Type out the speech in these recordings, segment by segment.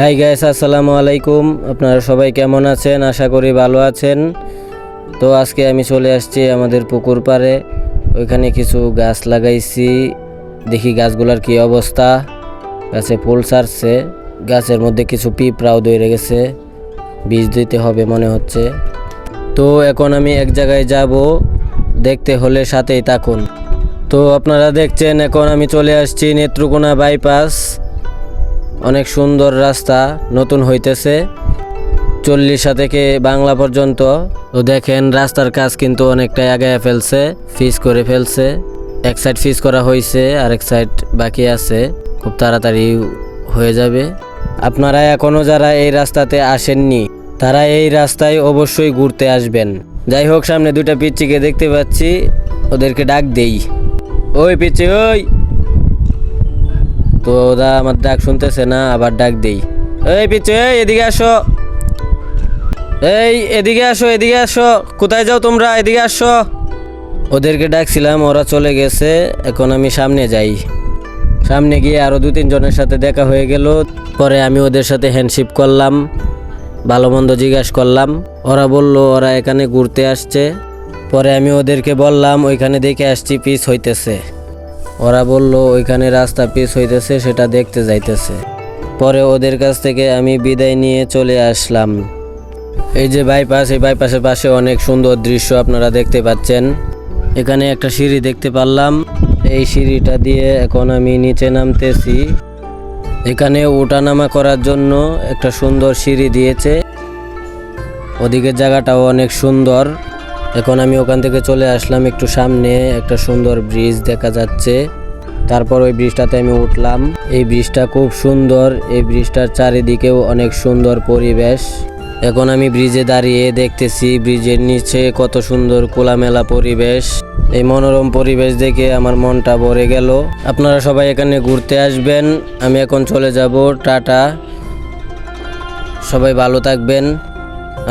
Hi guys, আসসালামু আলাইকুম। আপনারা সবাই কেমন আছেন? আশা করি ভালো আছেন। তো আজকে আমি চলে আসছি আমাদের পুকুর পাড়ে। ওইখানে কিছু গাছ লাগাইছি, দেখি গাছগুলোর কি অবস্থা। গাছে ফুল ছাড়ছে, গাছের মধ্যে কিছু পিঁপড়াও ধরে গেছে, বীজ দিতে হবে মনে হচ্ছে। তো এখন আমি এক জায়গায় যাব, দেখতে হলে সাথেই থাকুন। তো আপনারা দেখছেন এখন আমি চলে আসছি নেত্রকোনা বাইপাস। অনেক সুন্দর রাস্তা, নতুন হইতেছে 40 থেকে বাংলা পর্যন্ত। তো দেখেন রাস্তার কাজ কিন্তু অনেকটাই আগায় ফেলছে, ফিস করে ফেলছে। এক সাইড ফিস করা হয়েছে, আরেক সাইড বাকি আছে, খুব তাড়াতাড়ি হয়ে যাবে। আপনারা এখনও যারা এই রাস্তাতে আসেননি তারা এই রাস্তায় অবশ্যই ঘুরতে আসবেন। যাই হোক, সামনে দুইটা পিচ্চিকে দেখতে পাচ্ছি, ওদেরকে ডাক দেই। ওই পিচ্চি, ওই। তো ওরা আমার ডাক শুনতেছে না, আবার ডাক দেই। এই পিচ্চি, এদিকে আসো, এদিকে আসো, এদিকে আসো। কোথায় যাও তোমরা? এদিকে আসো। ওদেরকে ডাকছিলাম, ওরা চলে গেছে। এখন আমি সামনে যাই। সামনে গিয়ে আরও 2-3 জনের সাথে দেখা হয়ে গেল। পরে আমি ওদের সাথে হ্যান্ডশিপ করলাম, ভালো মন্দ জিজ্ঞাসা করলাম। ওরা বলল ওরা এখানে ঘুরতে আসছে। পরে আমি ওদেরকে বললাম ওইখানে দেখে আসছি পিস হইতেছে। ওরা বলল ওইখানে রাস্তা পিস হইতেছে, সেটা দেখতে যাইতেছে। পরে ওদের কাছ থেকে আমি বিদায় নিয়ে চলে আসলাম। এই যে বাইপাস, এই বাইপাসের পাশে অনেক সুন্দর দৃশ্য আপনারা দেখতে পাচ্ছেন। এখানে একটা সিঁড়ি দেখতে পারলাম, এই সিঁড়িটা দিয়ে এখন আমি নিচে নামতেছি। এখানে ওঠানামা করার জন্য একটা সুন্দর সিঁড়ি দিয়েছে। ওদিকের জায়গাটাও অনেক সুন্দর। এখন আমি ওখান থেকে চলে আসলাম একটু সামনে, একটা সুন্দর ব্রিজ দেখা যাচ্ছে। তারপর ওই ব্রিজটাতে আমি উঠলাম। এই ব্রিজটা খুব সুন্দর, এই ব্রিজটার চারিদিকেও অনেক সুন্দর পরিবেশ। এখন আমি ব্রিজে দাঁড়িয়ে দেখতেছি ব্রিজের নিচে কত সুন্দর খোলামেলা পরিবেশ। এই মনোরম পরিবেশ দেখে আমার মনটা ভরে গেল। আপনারা সবাই এখানে ঘুরতে আসবেন। আমি এখন চলে যাব, টাটা। সবাই ভালো থাকবেন।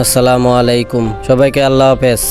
আসসালামু আলাইকুম, সবাইকে আল্লাহ হাফেজ।